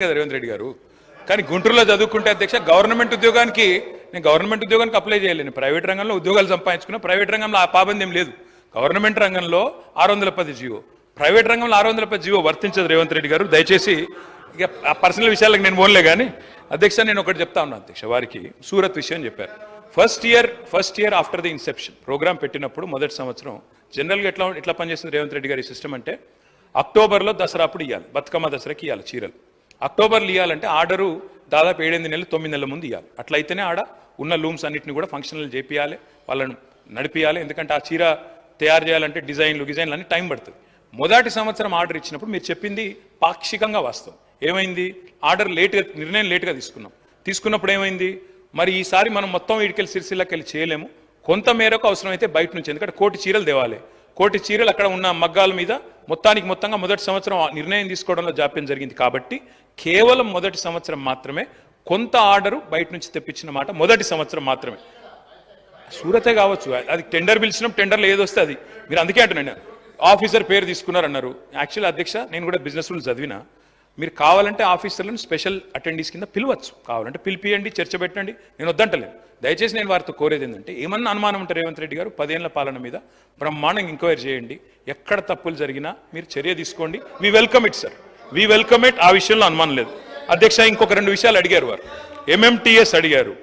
కదా రేవంత్ రెడ్డి గారు. కానీ గుంటూరులో చదువుకుంటే అధ్యక్ష గవర్నమెంట్ ఉద్యోగానికి నేను గవర్నమెంట్ ఉద్యోగానికి అప్లై చేయలేను. ప్రైవేట్ రంగంలో ఉద్యోగాలు సంపాదించుకున్నా. ప్రైవేట్ రంగంలో ఆ పాబంద్యం లేదు. గవర్నమెంట్ రంగంలో 610 జీవో, ప్రైవేట్ రంగంలో 610 జీవో వర్తించదు రేవంత్ రెడ్డి గారు. దయచేసి ఇక ఆ పర్సనల్ విషయాలకు నేను పోన్లే. కానీ అధ్యక్ష నేను ఒకటి చెప్తా ఉన్నా అధ్యక్ష, వారికి సూరత్ విషయం చెప్పారు. First year after the inception program పెట్టినప్పుడు మొదటి సంవత్సరం జనరల్గా ఎట్లా పనిచేస్తుంది రేవంత్ రెడ్డి గారి సిస్టమ్ అంటే అక్టోబర్లో దసరా అప్పుడు ఇవ్వాలి, బతుకమ్మ దసరాకి ఇవ్వాలి చీరలు. అక్టోబర్లో ఇవ్వాలంటే ఆర్డరు దాదాపు 7-8 నెలలు 9 నెలల ముందు ఇవ్వాలి. అట్లయితేనే ఆడ ఉన్న లూమ్స్ అన్నింటినీ కూడా ఫంక్షనల్ చేపియాలి, వాళ్ళను నడిపియాలి. ఎందుకంటే ఆ చీర తయారు చేయాలంటే డిజైన్లు అన్ని టైం పడుతుంది. మొదటి సంవత్సరం ఆర్డర్ ఇచ్చినప్పుడు మీరు చెప్పింది పాక్షికంగా వాస్తవం. ఏమైంది, ఆర్డర్ నిర్ణయం లేట్గా తీసుకున్నప్పుడు ఏమైంది, మరి ఈసారి మనం మొత్తం వీడికెళ్ళి సిరిసిల్లకి వెళ్ళి చేయలేము, కొంత మేరకు అవసరమైతే బయట నుంచి, ఎందుకంటే 1 కోటి చీరలు తేవాలి. 1 కోటి చీరలు అక్కడ ఉన్న మగ్గాల మీద మొత్తంగా మొదటి సంవత్సరం నిర్ణయం తీసుకోవడంలో జాప్యం జరిగింది. కాబట్టి కేవలం మొదటి సంవత్సరం మాత్రమే కొంత ఆర్డరు బయట నుంచి తెప్పించిన మాట మొదటి సంవత్సరం మాత్రమే. సూరతే కావచ్చు, అది టెండర్ పిలిచినాం, టెండర్లో ఏది వస్తే అది. మీరు అందుకే అంటున్నాను ఆఫీసర్ పేరు తీసుకున్నారన్నారు. యాక్చువల్లీ అధ్యక్ష నేను కూడా బిజినెస్ రూల్ చదివినా, మీరు కావాలంటే ఆఫీసర్లను స్పెషల్ అటెండీస్ కింద పిలవచ్చు, కావాలంటే పిలిపియండి, చర్చ పెట్టండి, నేను వద్దంటలేను. దయచేసి నేను వారితో కోరేది ఏంటంటే, ఏమన్నా అనుమానం ఉంటే రేవంత్ రెడ్డి గారు 10 ఏళ్ల పాలన మీద బ్రహ్మాండంగా ఎంక్వైరీ చేయండి, ఎక్కడ తప్పులు జరిగినా మీరు చర్య తీసుకోండి. We welcome it sir, we welcome it. ఆ విషయంలో అనుమానం లేదు అధ్యక్ష. ఇంకొక 2 విషయాలు అడిగారు వారు. ఎంఎంటీఎస్ అడిగారు,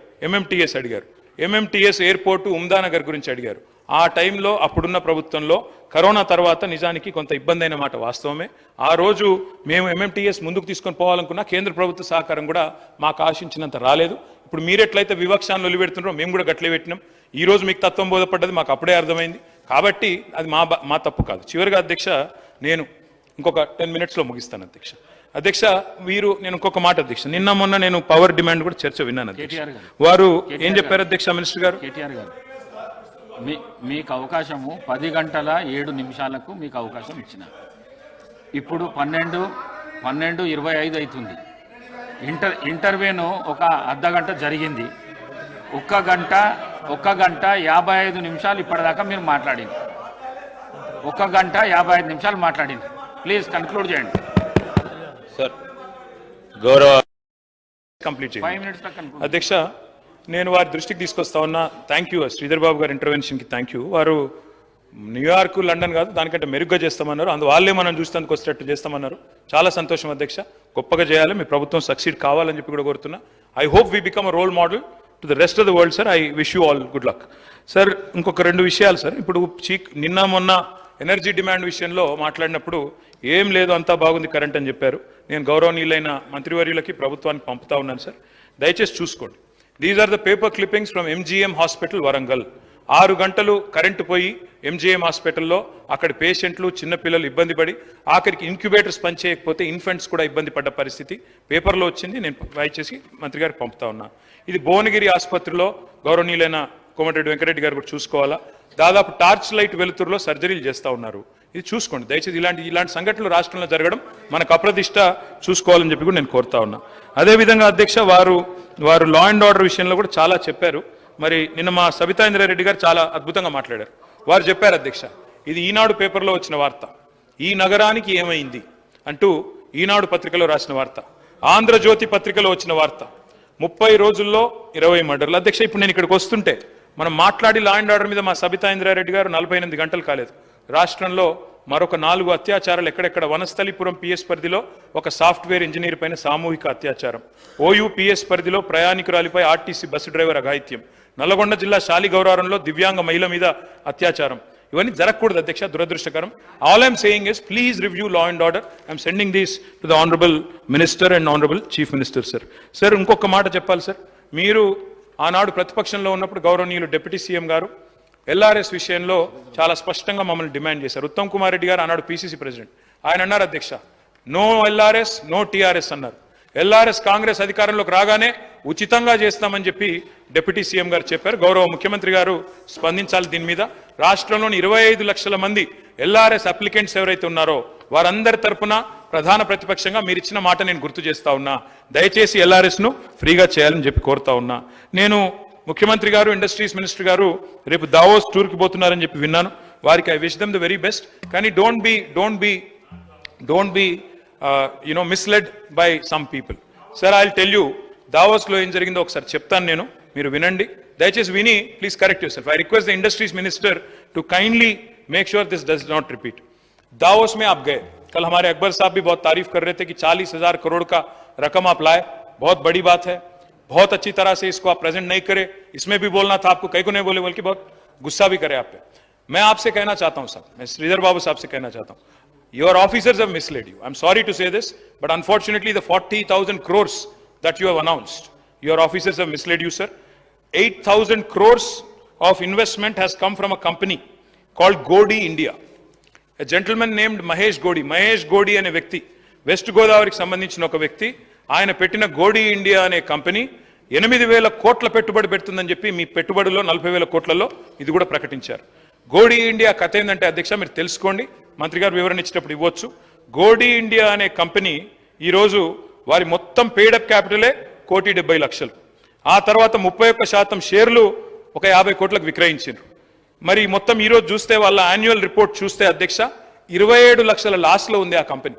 ఎంఎంటీఎస్ ఎయిర్పోర్టు ఉమ్దానగర్ గురించి అడిగారు. ఆ టైంలో అప్పుడున్న ప్రభుత్వంలో కరోనా తర్వాత నిజానికి కొంత ఇబ్బంది అయిన మాట వాస్తవమే. ఆ రోజు మేము ఎంఎంటీఎస్ ముందుకు తీసుకొని పోవాలనుకున్నా కేంద్ర ప్రభుత్వ సహకారం కూడా మాకు ఆశించినంత రాలేదు. ఇప్పుడు మీరెట్లయితే వివక్షాన్ని ఒలిపెడుతున్నారో మేము కూడా గట్లే పెట్టినాం. ఈ రోజు మీకు తత్వం బోధపడ్డది మాకు అప్పుడే అర్థమైంది. కాబట్టి అది మా తప్పు కాదు. చివరిగా అధ్యక్ష నేను ఇంకొక 10 మినిట్స్లో ముగిస్తాను అధ్యక్ష. నేను ఇంకొక మాట అధ్యక్ష, నిన్న మొన్న నేను పవర్ డిమాండ్ కూడా చర్చ విన్నాను అధ్యక్ష. వారు ఏం చెప్పారు అధ్యక్ష మినిస్టర్ గారు? కేటీఆర్ గారు మీకు అవకాశము 10 గంటల 7 నిమిషాలకు మీకు అవకాశం ఇచ్చిన, ఇప్పుడు 12:25 అవుతుంది. ఇంటర్వ్యూను ఒక అర్ధ గంట జరిగింది. 1 గంట 55 నిమిషాలు ఇప్పటిదాకా మీరు మాట్లాడింది. 1 గంట 55 నిమిషాలు మాట్లాడింది. ప్లీజ్ కన్క్లూడ్ చేయండి సార్. గౌరవ కంప్లీట్ చేయండి. 5 మినిట్స్ అధ్యక్ష నేను వారి దృష్టికి తీసుకొస్తా ఉన్నా. థ్యాంక్ యూ శ్రీధర్ బాబు గారి ఇంటర్వెన్షన్కి థ్యాంక్ యూ. వారు న్యూయార్క్ లండన్ కాదు దానికంటే మెరుగ్గా చేస్తామన్నారు. వాళ్ళే మనం చూస్తానికి వచ్చేటట్టు చేస్తామన్నారు. చాలా సంతోషం అధ్యక్ష, గొప్పగా చేయాలి, మీ ప్రభుత్వం సక్సీడ్ కావాలని చెప్పి కూడా కోరుతున్నా. I hope we become a role model to the rest of the world sir. I wish you all good luck sir. ఇంకొక 2 విషయాలు సార్. ఇప్పుడు నిన్న మొన్న ఎనర్జీ డిమాండ్ విషయంలో మాట్లాడినప్పుడు ఏం లేదు అంతా బాగుంది కరెంట్ అని చెప్పారు. నేను గౌరవనీయులైన మంత్రివర్యులకి ప్రభుత్వానికి పంపుతా ఉన్నాను సార్, దయచేసి చూసుకోండి. These are the paper clippings from MGM hospital Warangal. 6 గంటలు కరెంటు పోయి ఎంజీఎం హాస్పిటల్లో అక్కడ పేషెంట్లు చిన్నపిల్లలు ఇబ్బంది పడి ఆఖరికి ఇంక్యుబేటర్స్ పనిచేయకపోతే ఇన్ఫెంట్స్ కూడా ఇబ్బంది పడ్డ పరిస్థితి పేపర్లో వచ్చింది. నేను ట్రై చేసి మంత్రి గారికి పంపుతా ఉన్నా. ఇది భువనగిరి ఆసుపత్రిలో గౌరవనీయులైన కోమటిరెడ్డి వెంకరెడ్డి గారు కూడా చూసుకోవాలా. దాదాపు టార్చ్ లైట్ వెలుతురులో సర్జరీలు చేస్తూ ఉన్నారు. ఇది చూసుకోండి దయచేసి. ఇలాంటి సంఘటనలు రాష్ట్రంలో జరగడం మనకు అప్రదిష్ట, చూసుకోవాలని చెప్పి కూడా నేను కోరుతా ఉన్నా. అదేవిధంగా అధ్యక్ష వారు లా అండ్ ఆర్డర్ విషయంలో కూడా చాలా చెప్పారు. మరి నిన్న మా సబితా ఇంద్రారెడ్డి గారు చాలా అద్భుతంగా మాట్లాడారు. వారు చెప్పారు అధ్యక్ష, ఇది ఈనాడు పేపర్లో వచ్చిన వార్త, ఈ నగరానికి ఏమైంది అంటూ ఈనాడు పత్రికలో రాసిన వార్త, ఆంధ్రజ్యోతి పత్రికలో వచ్చిన వార్త, 30 రోజుల్లో 20 మర్డర్లు. అధ్యక్ష ఇప్పుడు నేను ఇక్కడికి వస్తుంటే మనం మాట్లాడి లా అండ్ ఆర్డర్ మీద మా సబితా ఇంద్రారెడ్డి గారు 48 గంటలు కాలేదు. రాష్ట్రంలో మరొక 4 అత్యాచారాలు ఎక్కడెక్కడ, వనస్థలిపురం పిఎస్ పరిధిలో ఒక సాఫ్ట్వేర్ ఇంజనీర్ పైన సామూహిక అత్యాచారం, ఓయూ పిఎస్ పరిధిలో ప్రయాణికురాలిపై ఆర్టీసీ బస్సు డ్రైవర్ అఘాయిత్యం, నల్లగొండ జిల్లా శాలిగౌరారంలో దివ్యాంగ మహిళ మీద అత్యాచారం. ఇవన్నీ జరగకూడదు అధ్యక్ష, దురదృష్టకరం. All I'm saying is please review law and order. I'm sending these to the honourable minister and honourable chief minister sir. Sir ఇంకొక మాట చెప్పాలి సార్. మీరు ఆనాడు ప్రతిపక్షంలో ఉన్నప్పుడు గౌరవనీయులు డిప్యూటీ సీఎం గారు ఎల్ఆర్ఎస్ విషయంలో చాలా స్పష్టంగా మమ్మల్ని డిమాండ్ చేశారు. ఉత్తమ్ కుమార్ రెడ్డి గారు ఆనాడు పీసీసీ ప్రెసిడెంట్, ఆయన అన్నారు అధ్యక్ష, నో ఎల్ఆర్ఎస్ నో టీఆర్ఎస్ అన్నారు. ఎల్ఆర్ఎస్ కాంగ్రెస్ అధికారంలోకి రాగానే ఉచితంగా చేస్తామని చెప్పి డిప్యూటీ సీఎం గారు చెప్పారు. గౌరవ ముఖ్యమంత్రి గారు స్పందించాలి దీని మీద. రాష్ట్రంలోని 25 లక్షల మంది ఎల్ఆర్ఎస్ అప్లికెంట్స్ ఎవరైతే ఉన్నారో వారందరి తరపున ప్రధాన ప్రతిపక్షంగా మీరు ఇచ్చిన మాట నేను గుర్తు చేస్తా ఉన్నా. దయచేసి ఎల్ఆర్ఎస్ను ఫ్రీగా చేయాలని చెప్పి కోరుతా ఉన్నా. నేను ముఖ్యమంత్రి గారు ఇండస్ట్రీస్ మినిస్టర్ గారు రేపు దావోస్ టూర్కి పోతున్నారని చెప్పి విన్నాను. వారికి I wish them the very best. కానీ don't be misled by some people. Sir I will tell you, దావోస్లో ఏం జరిగిందో ఒకసారి చెప్తాను నేను, మీరు వినండి. దయచేసి విని please correct yourself. I request the industries minister to kindly make sure this does not repeat. Davos में आप गए, कल हमारे अकबर साहब भी बहुत तारीफ कर रहे थे कि 40,000 करोड़ का रकम आप लाए, बहुत बड़ी बात है. बहुत अच्छी तरह से इसको आप प्रेजेंट नहीं करे, इसमें भी बोलना था आपको, कई को नहीं बोले, बल्कि बहुत गुस्सा भी करे आप पे. मैं आपसे कहना चाहता हूं साहब, मैं श्रीधर बाबू साहब से कहना चाहता हूं, your officers have misled you. I'm sorry to say this, but unfortunately the 40,000 crores that you have announced, your officers have misled you, sir. 8,000 crores of investment has come from a company called Godi India. A gentleman named Mahesh Godi అనే వ్యక్తి, west గోదావరికి సంబంధించిన ఒక వ్యక్తి, ఆయన పెట్టిన గోడి India అనే company 8,000 కోట్ల పెట్టుబడి పెడుతుందని చెప్పి మీ పెట్టుబడిలో 40,000 కోట్లలో ఇది కూడా ప్రకటించారు. గోడి ఇండియా కథ ఏంటంటే అధ్యక్ష మీరు తెలుసుకోండి, మంత్రి గారు వివరణ ఇచ్చేటప్పుడు ఇవ్వచ్చు. గోడి ఇండియా అనే కంపెనీ ఈరోజు వారి మొత్తం పేడప్ క్యాపిటలే 1,70,00,000. ఆ తర్వాత 31% షేర్లు ఒక 50 కోట్లకు విక్రయించారు. మరి మొత్తం ఈరోజు చూస్తే వాళ్ళ యాన్యువల్ రిపోర్ట్ చూస్తే అధ్యక్ష 27 లక్షల లాస్లో ఉంది ఆ కంపెనీ.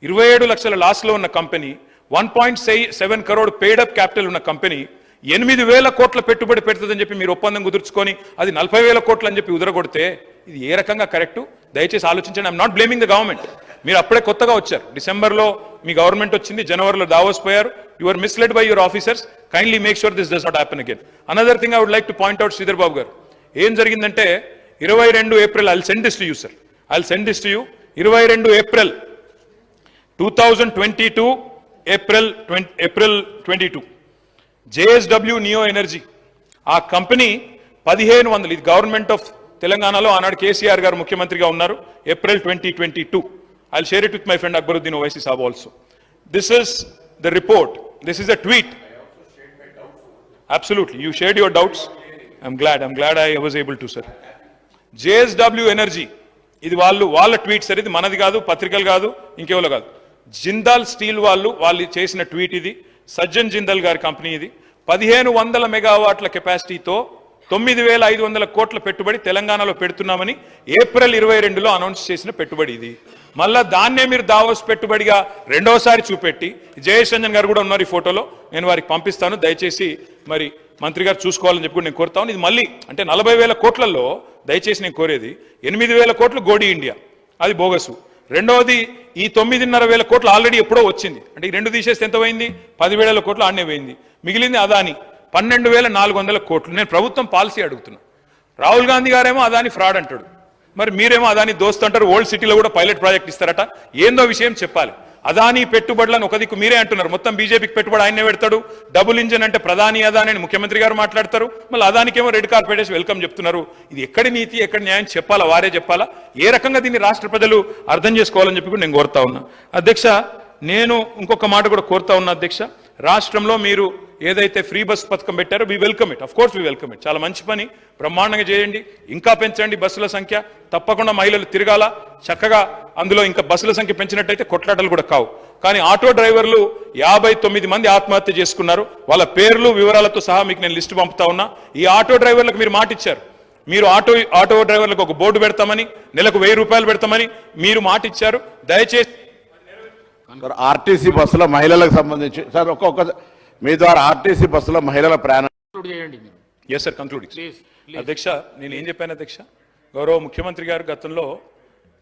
27 లక్షల లాస్లో ఉన్న కంపెనీ, 1.7 కరోడ్ పేడప్ క్యాపిటల్ ఉన్న కంపెనీ 8,000 కోట్ల పెట్టుబడి పెడుతుందని చెప్పి మీరు ఒప్పందం కుదుర్చుకొని అది 40,000 కోట్లు అని చెప్పి ఉదరగొడితే ఇది ఏ రకంగా కరెక్టు? దయచేసి ఆలోచించండి. I'm not blaming the government. మీరు అప్పుడే కొత్తగా వచ్చారు, డిసెంబర్లో మీ గవర్నమెంట్ వచ్చింది, జనవరిలో దావోస్ పోయారు. You are misled by your officers. Kindly make sure this does not happen again. Another thing I would like to point out Sridhar Babu garu, ఏం జరిగిందంటే 22 April, I will send this to you sir, I will send this to you. 22 April 2022, April 22, JSW neo energy ఆ company 1,500, ఇది government of తెలంగాణలో ఆనాడు కేసీఆర్ గారు ముఖ్యమంత్రిగా ఉన్నారు, April 2022. I will share it with my friend Akbaruddin Owaisi Saab also. This is the report, this is the tweet. Absolutely, you shared your doubts. I'm glad I was able to, sir. JSW energy, ఇది వాళ్ళ tweet sir, ఇది మనది కాదు, పత్రికలు కాదు, ఇంకెవరో కాదు. Jindal steel వాళ్ళు చేసిన ట్వీట్ ఇది. సజ్జన్ జిందాల్ గారి కంపెనీ ఇది. 1,500 మెగావాట్ల కెపాసిటీతో 9,500 కోట్ల పెట్టుబడి తెలంగాణలో పెడుతున్నామని ఏప్రిల్ 22లో అనౌన్స్ చేసిన పెట్టుబడి ఇది. మళ్ళా దాన్నే మీరు దావోస్ పెట్టుబడిగా రెండోసారి చూపెట్టి, జయేష్ రంజన్ గారు కూడా ఉన్నారు ఈ ఫోటోలో, నేను వారికి పంపిస్తాను, దయచేసి మరి మంత్రి గారు చూసుకోవాలని చెప్పి నేను కోరుతాను. ఇది మళ్ళీ అంటే 40,000 కోట్లలో దయచేసి నేను కోరేది 8,000 కోట్లు గోడి ఇండియా, అది బోగసు. రెండవది ఈ 9,500 కోట్లు ఆల్రెడీ ఎప్పుడో వచ్చింది, అంటే ఈ రెండు తీసేస్తే ఎంత పోయింది? 10,000 కోట్లు ఆడనే పోయింది. మిగిలింది అదాని 12,400 కోట్లు. నేను ప్రభుత్వం పాలసీ అడుగుతున్నా. రాహుల్ గాంధీ గారేమో అదాని ఫ్రాడ్ అంటాడు, మరి మీరేమో అదాని దోస్తు అంటారు. ఓల్డ్ సిటీలో కూడా పైలట్ ప్రాజెక్ట్ ఇస్తారట, ఏందో విషయం చెప్పాలి. అదాని పెట్టుబడులను ఒక దిక్కు మీరే అంటున్నారు, మొత్తం బీజేపీకి పెట్టుబడి ఆయనే పెడతాడు. డబుల్ ఇంజన్ అంటే ప్రధాని అదాని అని ముఖ్యమంత్రి గారు మాట్లాడతారు, మళ్ళీ అదానికేమో రెడ్ కార్పెట్ వేసి వెల్కమ్ చెప్తున్నారు. ఇది ఎక్కడి నీతి, ఎక్కడి న్యాయం చెప్పాలా, వారే చెప్పాలా? ఏ రకంగా దీన్ని రాష్ట్ర ప్రజలు అర్థం చేసుకోవాలని చెప్పి కూడా నేను కోరుతా ఉన్నా. అధ్యక్ష, నేను ఇంకొక మాట కూడా కోరుతా ఉన్నా అధ్యక్ష, రాష్ట్రంలో మీరు ఏదైతే ఫ్రీ బస్ పథకం పెట్టారో we welcome it, of course we welcome it. చాలా మంచి పని, బ్రహ్మాండంగా చేయండి, ఇంకా పెంచండి బస్సుల సంఖ్య, తప్పకుండా మహిళలు తిరగాల చక్కగా. అందులో ఇంకా బస్సుల సంఖ్య పెంచినట్టయితే కొట్లాటలు కూడా కావు. కానీ ఆటో డ్రైవర్లు 59 మంది ఆత్మహత్య చేసుకున్నారు. వాళ్ళ పేర్లు వివరాలతో సహా మీకు నేను లిస్టు పంపుతా ఉన్నా. ఈ ఆటో డ్రైవర్లకు మీరు మాట ఇచ్చారు, మీరు ఆటో డ్రైవర్లకు ఒక బోర్డు పెడతామని, నెలకు 1,000 రూపాయలు పెడతామని మీరు మాట ఇచ్చారు. దయచేసి ఆర్టీసీ బస్సులో మహిళలకు సంబంధించి సార్ ఒక్కొక్క మీ ద్వారా ఆర్టీసీ బస్సులో మహిళల ప్రయాణం చేయండి. Yes sir, conclude. అధ్యక్ష, నేను ఏం చెప్పాను అధ్యక్ష, గౌరవ ముఖ్యమంత్రి గారు గతంలో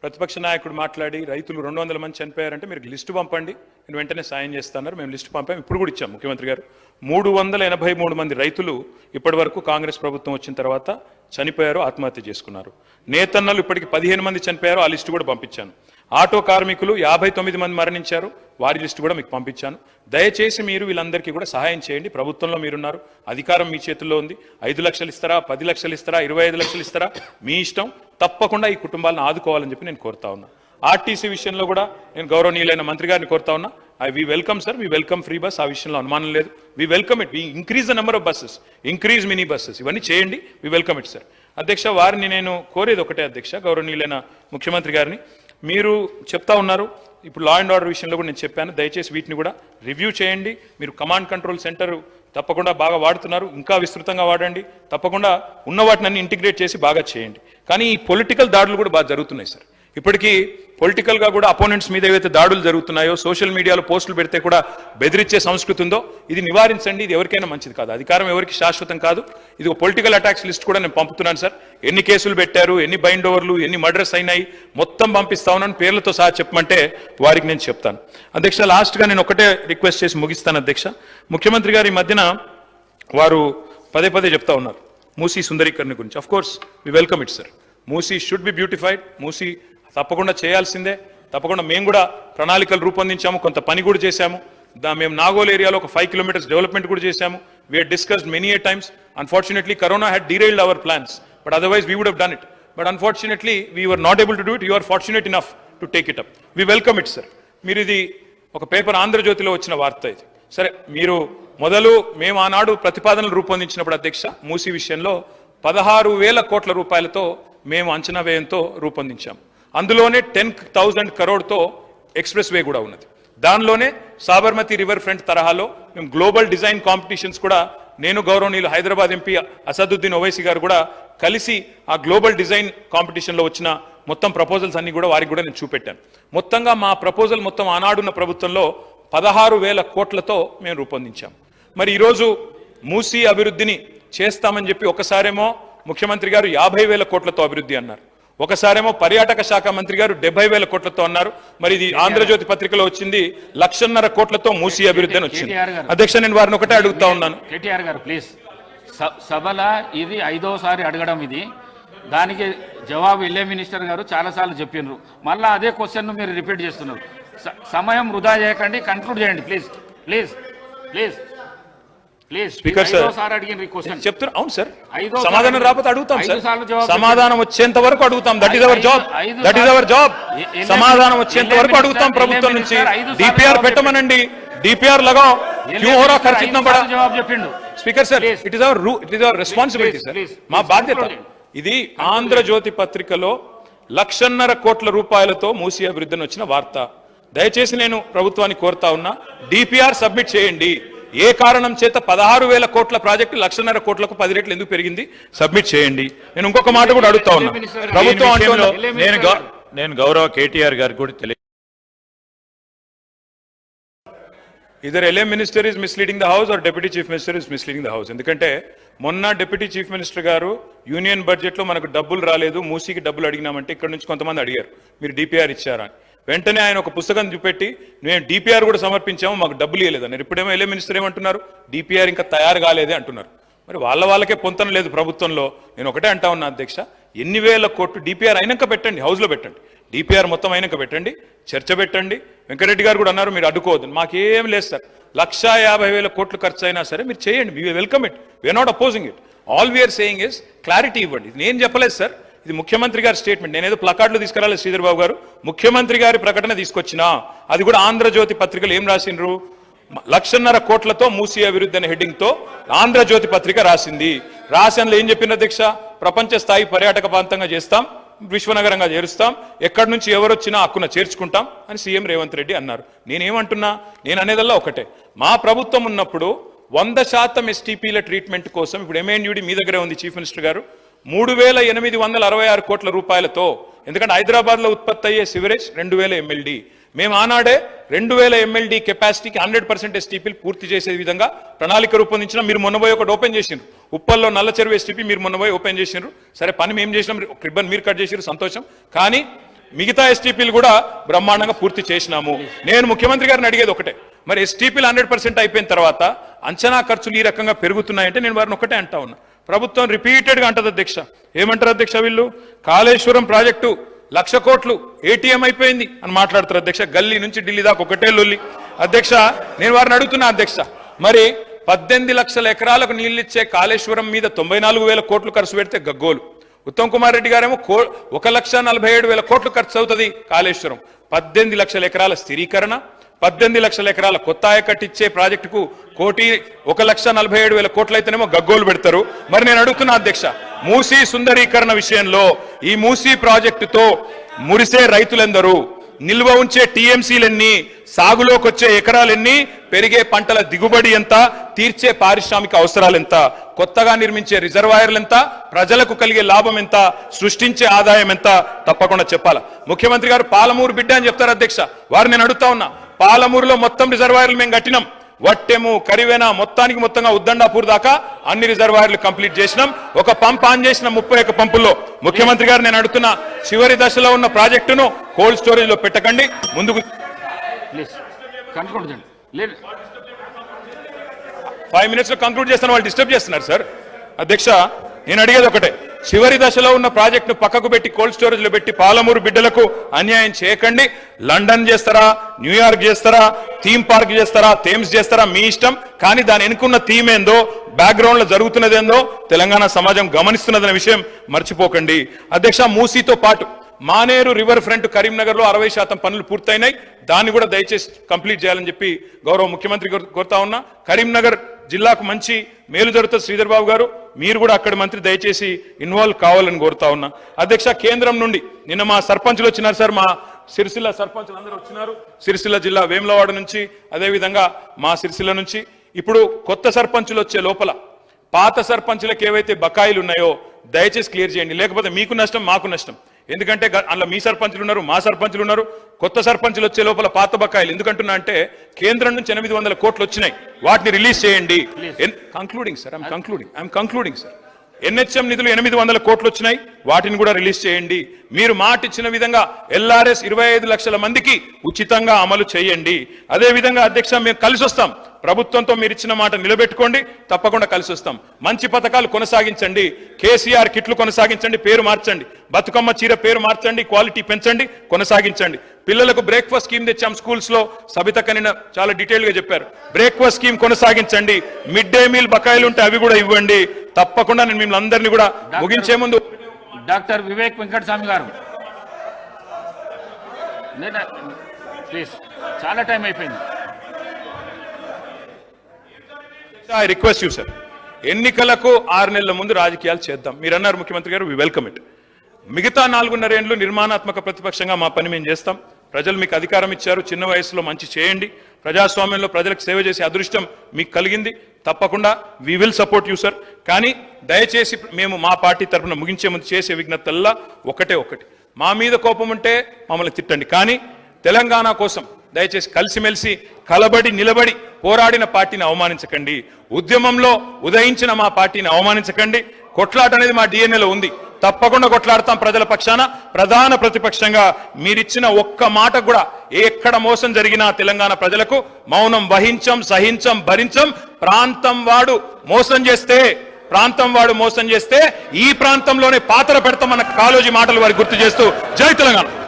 ప్రతిపక్ష నాయకుడు మాట్లాడి రైతులు 200 మంది చనిపోయారంటే మీరు లిస్టు పంపండి, నేను వెంటనే సాయం చేస్తాన్నారు. మేము లిస్టు పంపాం, ఇప్పుడు కూడా ఇచ్చాం ముఖ్యమంత్రి గారు. 383 మంది రైతులు ఇప్పటి వరకు కాంగ్రెస్ ప్రభుత్వం వచ్చిన తర్వాత చనిపోయారు, ఆత్మహత్య చేసుకున్నారు. నేతన్నలు ఇప్పటికి 15 మంది చనిపోయారు, ఆ లిస్టు కూడా పంపించాను. ఆటో కార్మికులు 59 మంది మరణించారు, వారి లిస్టు కూడా మీకు పంపించాను. దయచేసి మీరు వీళ్ళందరికీ కూడా సహాయం చేయండి. ప్రభుత్వంలో మీరున్నారు, అధికారం మీ చేతుల్లో ఉంది. 5 లక్షలు ఇస్తారా, 10 లక్షలు ఇస్తారా, 25 లక్షలు ఇస్తారా, మీ ఇష్టం. తప్పకుండా ఈ కుటుంబాలను ఆదుకోవాలని చెప్పి నేను కోరుతా ఉన్నా. ఆర్టీసీ విషయంలో కూడా నేను గౌరవనీయులైన మంత్రి గారిని కోరుతా ఉన్నా. We welcome sir, we welcome free bus, ఆ విషయంలో అనుమానం లేదు. We welcome it, we increase the number of buses, increase mini buses, ఇవన్నీ చేయండి. We welcome it sir. అధ్యక్ష, వారిని నేను కోరేది ఒకటే అధ్యక్ష, గౌరవనీయులైన ముఖ్యమంత్రి గారిని, మీరు చెప్తా ఉన్నారు ఇప్పుడు లా అండ్ ఆర్డర్ విషయంలో కూడా నేను చెప్పాను, దయచేసి వీటిని కూడా రివ్యూ చేయండి. మీరు కమాండ్ కంట్రోల్ సెంటర్ తప్పకుండా బాగా వాడుతున్నారు, ఇంకా విస్తృతంగా వాడండి. తప్పకుండా ఉన్న వాటిని అన్ని ఇంటిగ్రేట్ చేసి బాగా చేయండి. కానీ ఈ పొలిటికల్ దాడులు కూడా బాగా జరుగుతున్నాయి సార్. ఇప్పటికీ పొలిటికల్గా కూడా అపోనెంట్స్ మీద ఏవైతే దాడులు జరుగుతున్నాయో, సోషల్ మీడియాలో పోస్టులు పెడితే కూడా బెదిరించే సంస్కృతి ఉందో ఇది నివారించండి. ఇది ఎవరికైనా మంచిది కాదు. అధికారం ఎవరికి శాశ్వతం కాదు. ఇది ఒక పొలిటికల్ అటాక్స్ లిస్ట్ కూడా నేను పంపుతున్నాను సార్. ఎన్ని కేసులు పెట్టారు, ఎన్ని బైండ్ ఓవర్లు, ఎన్ని మర్డర్స్ అయినాయి మొత్తం పంపిస్తా ఉన్నాను. పేర్లతో సహా చెప్పమంటే వారికి నేను చెప్తాను. అధ్యక్ష, లాస్ట్గా నేను ఒకటే రిక్వెస్ట్ చేసి ముగిస్తాను అధ్యక్ష. ముఖ్యమంత్రి గారు ఈ మధ్యన వారు పదే పదే చెప్తా ఉన్నారు మూసీ సుందరీకరణ గురించి. Of course we welcome it sir. Musi should be beautified. Musi తప్పకుండా చేయాల్సిందే. తప్పకుండా మేము కూడా ప్రణాళికలు రూపొందించాము, కొంత పని కూడా చేశాము. మేము నాగోల్ ఏరియాలో ఒక 5 kilometers డెవలప్మెంట్ కూడా చేశాము. We had discussed many a times. Unfortunately corona had derailed our plans, but otherwise we would have done it. But unfortunately we were not able to do it. You are fortunate enough to take it up. We welcome it sir. మీరు ఇది ఒక paper ఆంధ్రజ్యోతిలో వచ్చిన వార్త ఇది. సరే, మీరు మొదలు మేము ఆనాడు ప్రతిపాదనలు రూపొందించినప్పుడు అధ్యక్ష మూసీ విషయంలో 16,000 కోట్ల రూపాయలతో మేము అంచనా వ్యయంతో రూపొందించాము. అందులోనే 10,000 crore ఎక్స్ప్రెస్ వే కూడా ఉన్నది. దానిలోనే సాబర్మతి రివర్ ఫ్రంట్ తరహాలో మేము గ్లోబల్ డిజైన్ కాంపిటీషన్స్ కూడా నేను గౌరవనీయులు హైదరాబాద్ ఎంపీ అసదుద్దీన్ ఓవైసీ గారు కూడా కలిసి ఆ గ్లోబల్ డిజైన్ కాంపిటీషన్లో వచ్చిన మొత్తం ప్రపోజల్స్ అన్ని కూడా వారికి కూడా నేను చూపెట్టాను. మొత్తంగా మా ప్రపోజల్ మొత్తం ఆనాడున్న ప్రభుత్వంలో 16,000 కోట్లతో మేము రూపొందించాం. మరి ఈరోజు మూసీ అభివృద్ధిని చేస్తామని చెప్పి ఒకసారేమో ముఖ్యమంత్రి గారు 50,000 కోట్లతో అభివృద్ధి అన్నారు, ఒకసారేమో పర్యాటక శాఖ మంత్రి గారు 70,000 కోట్లతో అన్నారు. మరి ఇది ఆంధ్రజ్యోతి పత్రికలో వచ్చింది 1,50,000 కోట్లతో మూసీ అభివృద్ధి అని వచ్చింది. అధ్యక్ష, నేను వారిని ఒకటే అడుగుతా ఉన్నాను. కేటీఆర్ గారు ప్లీజ్, సభల ఇది 5వసారి అడగడం, ఇది దానికి జవాబు ఎల్ఏ మినిస్టర్ గారు చాలాసార్లు చెప్పినారు. మళ్ళీ అదే క్వశ్చన్ మీరు రిపీట్ చేస్తున్నారు. సమయం వృధా చేయకండి, కన్క్లూడ్ చేయండి please please please please. Speaker sir చెప్తున్నా. అవును సార్, సమాధానం రాకపోతే అడుగుతాం సార్. సమాధానం వచ్చేంత వరకు అడుగుతాం. That is our job, that is our job. సమాధానం వచ్చేంత వరకు అడుగుతాం ప్రభుత్వం నుంచి. డిపిఆర్ పెట్టమనండి, డిపిఆర్ లగాओ, క్యూ హోరా ఖర్చు ఇतना बड़ा. జవాబు చెప్పిండు speaker sir, it is our responsibility sir, మా బాధ్యత ఇది. ఆంధ్రజ్యోతి పత్రికలో 1,50,000 కోట్ల రూపాయలతో మూసీ అభివృద్ధిని వచ్చిన వార్త. దయచేసి నేను ప్రభుత్వాన్ని కోరుతా ఉన్నా, డిపిఆర్ సబ్మిట్ చేయండి. ఏ కారణం చేత 16,000 కోట్ల ప్రాజెక్టు 1,50,000 కోట్లకు 10 రెట్లు ఎందుకు పెరిగింది, సబ్మిట్ చేయండి. నేను ఇంకొక మాట కూడా అడుగుతా ఉన్నా, ప్రభుత్వం నేను గౌరవ కేటీఆర్ గారికి కూడా తెలియ either LA minister is misleading the house or deputy chief minister is misleading the house. ఎందుకంటే మొన్న డిప్యూటీ చీఫ్ మినిస్టర్ గారు యూనియన్ బడ్జెట్ లో మనకు డబ్బులు రాలేదు, మూసీకి డబ్బులు అడిగినామంటే ఇక్కడ నుంచి కొంతమంది అడిగారు మీరు డిపిఆర్ ఇచ్చారా అని. వెంటనే ఆయన ఒక పుస్తకం చూపెట్టి మేము డిపిఆర్ కూడా సమర్పించాము, మాకు డబ్బులు ఇవ్వలేదన్నారు. ఇప్పుడేమో ఎల్ఏ మినిస్టర్ ఏమంటున్నారు, డిపిఆర్ ఇంకా తయారు కాలేదే అంటున్నారు. మరి వాళ్ళకే పొంతన లేదు ప్రభుత్వంలో. నేను ఒకటే అంటా ఉన్నా అధ్యక్ష, ఎన్ని వేల కోట్లు డిపిఆర్ అయినాక పెట్టండి, హౌస్లో పెట్టండి. డిపిఆర్ మొత్తం అయినాక పెట్టండి, చర్చ పెట్టండి. వెంకరెడ్డి గారు కూడా అన్నారు మీరు అడ్డుకోవద్దు. మాకేం లేదు సార్, 1,50,000 కోట్లు ఖర్చు అయినా సరే మీరు చేయండి, we welcome it, we are not opposing it. All we are saying is clarity ఇవ్వండి. ఇది నేను చెప్పలేదు సార్, ఇది ముఖ్యమంత్రి గారి స్టేట్మెంట్. నేనేదో ప్లకార్డులు తీసుకురాలేదు శ్రీధర్ బాబు గారు, ముఖ్యమంత్రి గారి ప్రకటన తీసుకొచ్చినా. అది కూడా ఆంధ్రజ్యోతి పత్రికలు ఏం రాసిండ్రు, 1,50,000 కోట్లతో మూసీ అభివృద్ధి అనే హెడ్డింగ్ తో ఆంధ్రజ్యోతి పత్రిక రాసింది. రాసినలో ఏం చెప్పింది అధ్యక్ష, ప్రపంచ స్థాయి పర్యాటక ప్రాంతంగా చేస్తాం, విశ్వనగరంగా చేరుస్తాం, ఎక్కడి నుంచి ఎవరొచ్చినా హక్కున చేర్చుకుంటాం అని సీఎం రేవంత్ రెడ్డి అన్నారు. నేనేమంటున్నా, నేను అనేదల్లా ఒకటే, మా ప్రభుత్వం ఉన్నప్పుడు 100% ఎస్టీపీల ట్రీట్మెంట్ కోసం, ఇప్పుడు ఎంఎన్యూడి మీ దగ్గరే ఉంది చీఫ్ మినిస్టర్ గారు, 3,866 కోట్ల రూపాయలతో, ఎందుకంటే హైదరాబాద్ లో ఉత్పత్తి అయ్యే సివరేజ్ 2,000 MLD, మేము ఆనాడే 2,000 MLD కెపాసిటీకి 100% ఎస్టీపీలు పూర్తి చేసే విధంగా ప్రణాళిక రూపొందించిన. మీరు మొన్నపోయి ఒకటి ఓపెన్ చేసిండ్రు, ఉప్పల్లో నల్ల చెరువు ఎస్టీపీ మీరు మొన్నపోయి ఓపెన్ చేసిండ్రు. సరే, పని మేము చేసినాం, రిబ్బన్ మీరు కట్ చేసినారు, సంతోషం. కానీ మిగతా ఎస్టీపీలు కూడా బ్రహ్మాండంగా పూర్తి చేసినాము. నేను ముఖ్యమంత్రి గారిని అడిగేది ఒకటే, మరి ఎస్టీపీలు 100% అయిపోయిన తర్వాత అంచనా ఖర్చులు ఈ రకంగా పెరుగుతున్నాయంటే నేను వారిని ఒకటే అంటా ఉన్నా. ప్రభుత్వం రిపీటెడ్గా అంటది అధ్యక్ష, ఏమంటారు అధ్యక్ష, వీళ్ళు కాళేశ్వరం ప్రాజెక్టు 1,00,000 కోట్లు ఏటీఎం అయిపోయింది అని మాట్లాడతారు అధ్యక్ష. గల్లీ నుంచి ఢిల్లీ దాకా ఒకటే లొల్లి అధ్యక్ష. నేను వారిని అడుగుతున్నా అధ్యక్ష, మరి 18 లక్షల ఎకరాలకు నీళ్ళిచ్చే కాళేశ్వరం మీద 94,000 కోట్లు ఖర్చు పెడితే గగ్గోలు. ఉత్తమ్ కుమార్ రెడ్డి గారేమో 1,47,000 కోట్లు ఖర్చు అవుతుంది కాళేశ్వరం. 18 లక్షల ఎకరాల స్థిరీకరణ, 18 లక్షల ఎకరాల కొత్త ఆయకట్టిచ్చే ప్రాజెక్టుకు 1,47,000 కోట్లు అయితేనేమో గగ్గోలు పెడతారు. మరి నేను అడుగుతున్నా అధ్యక్ష, మూసీ సుందరీకరణ విషయంలో ఈ మూసీ ప్రాజెక్టుతో మురిసే రైతులెందరూ, నిల్వ ఉంచే టీఎంసీలెన్ని, సాగులోకి వచ్చే ఎకరాలెన్ని, పెరిగే పంటల దిగుబడి ఎంత, తీర్చే పారిశ్రామిక అవసరాలు ఎంత, కొత్తగా నిర్మించే రిజర్వాయర్లు ఎంత, ప్రజలకు కలిగే లాభం ఎంత, సృష్టించే ఆదాయం ఎంత తప్పకుండా చెప్పాలా. ముఖ్యమంత్రి గారు పాలమూరు బిడ్డ అని చెప్తారు అధ్యక్ష. వారు నేను అడుగుతా ఉన్నా, పాలమూరులో మొత్తం రిజర్వాయర్లు మేము కట్టినాం. వట్టెము, కరివేన, మొత్తంగా ఉద్దండాపూర్ దాకా అన్ని రిజర్వాయర్లు కంప్లీట్ చేసినాం. ఒక పంప్ ఆన్ చేసిన 31 పంపుల్లో. ముఖ్యమంత్రి గారు నేను అడుగుతున్నా, చివరి దశలో ఉన్న ప్రాజెక్టును కోల్డ్ స్టోరేజ్ లో పెట్టకండి, ముందుకు ప్లీజ్ కన్క్లూడ్ చేయండి. లేదు 5 minutes లో కంక్లూడ్ చేస్తాను, వాళ్ళు డిస్టర్బ్ చేస్తున్నారు సార్. అధ్యక్ష నేను అడిగేది ఒకటే, చివరి దశలో ఉన్న ప్రాజెక్టును పక్కకు పెట్టి కోల్డ్ స్టోరేజ్ లో పెట్టి పాలమూరు బిడ్డలకు అన్యాయం చేయకండి. లండన్ చేస్తారా, న్యూయార్క్ చేస్తారా, థీమ్ పార్క్ చేస్తారా, థేమ్స్ చేస్తారా, మీ ఇష్టం. కానీ దాని వెనుకున్న థీమ్ ఏందో, బ్యాక్గ్రౌండ్ లో జరుగుతున్నదేందో తెలంగాణ సమాజం గమనిస్తున్నదనే విషయం మర్చిపోకండి. అధ్యక్ష మూసీతో పాటు మానేరు రివర్ ఫ్రంట్ కరీంనగర్ లో 60% పనులు పూర్తయినాయి. దాన్ని కూడా దయచేసి కంప్లీట్ చేయాలని చెప్పి గౌరవ ముఖ్యమంత్రి కోరుతా ఉన్నా. కరీంనగర్ జిల్లాకు మంచి మేలు జరుగుతుంది. శ్రీధర్ బాబు గారు మీరు కూడా అక్కడి మంత్రి దయచేసి ఇన్వాల్వ్ కావాలని కోరుతా ఉన్నా. అధ్యక్ష కేంద్రం నుండి నిన్న మా సర్పంచులు వచ్చినారు సార్, మా సిరిసిల్ల సర్పంచులు అందరూ వచ్చినారు. సిరిసిల్ల జిల్లా వేములవాడ నుంచి, అదేవిధంగా మా సిరిసిల్ల నుంచి. ఇప్పుడు కొత్త సర్పంచులు వచ్చే లోపల పాత సర్పంచులకు ఏవైతే బకాయిలు ఉన్నాయో దయచేసి క్లియర్ చేయండి, లేకపోతే మీకు నష్టం మాకు నష్టం. ఎందుకంటే అందులో మీ సర్పంచులు ఉన్నారు, మా సర్పంచులు ఉన్నారు. కొత్త సర్పంచులు వచ్చే లోపల పాత బకాయిలు ఎందుకంటున్నా అంటే కేంద్రం నుంచి 800 కోట్లు వచ్చినాయి, వాటిని రిలీజ్ చేయండి. Concluding sir, I'm concluding sir. NHM నిధులు 800 కోట్లు వచ్చినాయి, వాటిని కూడా రిలీజ్ చేయండి. మీరు మాట ఇచ్చిన విధంగా ఎల్ఆర్ఎస్ 25 లక్షల మందికి ఉచితంగా అమలు చేయండి. అదే విధంగా అధ్యక్ష మేము కలిసి వస్తాం, ప్రభుత్వంతో మీరు ఇచ్చిన మాట నిలబెట్టుకోండి, తప్పకుండా కలిసి వస్తాం. మంచి పథకాలు కొనసాగించండి, కేసీఆర్ కిట్లు కొనసాగించండి, పేరు మార్చండి, బతుకమ్మ చీర పేరు మార్చండి, క్వాలిటీ పెంచండి, కొనసాగించండి. పిల్లలకు బ్రేక్ఫాస్ట్ స్కీమ్ తెచ్చాం స్కూల్స్ లో, సబితక్క నిన్న చాలా డీటెయిల్ గా చెప్పారు. బ్రేక్ఫాస్ట్ స్కీమ్ కొనసాగించండి, మిడ్ డే మీల్ బకాయిలు ఉంటే అవి కూడా ఇవ్వండి. తప్పకుండా నేను మిమ్మల్ని అందరినీ కూడా ముగించే ముందు డాక్టర్ వివేక్ వెంకటస్వామి గారు ప్లీజ్, చాలా టైం అయిపోయింది. ఐ రిక్వెస్ట్ యూ సార్, ఎన్నికలకు 6 నెలల ముందు రాజకీయాలు చేద్దాం. మీరు అన్నారు ముఖ్యమంత్రి గారు, వి వెల్కమ్ ఇట్. మిగతా 4.5 ఏళ్లు నిర్మాణాత్మక ప్రతిపక్షంగా మా పని మేము చేస్తాం. ప్రజలు మీకు అధికారం ఇచ్చారు, చిన్న వయసులో మంచి చేయండి. ప్రజాస్వామ్యంలో ప్రజలకు సేవ చేసే అదృష్టం మీకు కలిగింది, తప్పకుండా we will support you sir. కానీ దయచేసి మేము మా పార్టీ తరఫున ముగించే ముందు చేసే విజ్ఞప్తల్లా ఒకటి, మా మీద కోపం ఉంటే మమ్మల్ని తిట్టండి, కానీ తెలంగాణ కోసం దయచేసి కలిసిమెలిసి కలబడి నిలబడి పోరాడిన పార్టీని అవమానించకండి. ఉద్యమంలో ఉదయించిన మా పార్టీని అవమానించకండి. కొట్లాట అనేది మా డిఎన్ఏలో ఉంది, తప్పకుండా కొట్లాడతాం ప్రజల పక్షాన. ప్రధాన ప్రతిపక్షంగా మీరిచ్చిన ఒక్క మాట కూడా ఎక్కడ మోసం జరిగినా తెలంగాణ ప్రజలకు మౌనం వహించం, సహించం, భరించం. ప్రాంతం వాడు మోసం చేస్తే ఈ ప్రాంతంలోనే పాత్ర పెడతామన్న కాలోజీ మాటలు వారికి గుర్తు చేస్తూ జై తెలంగాణ.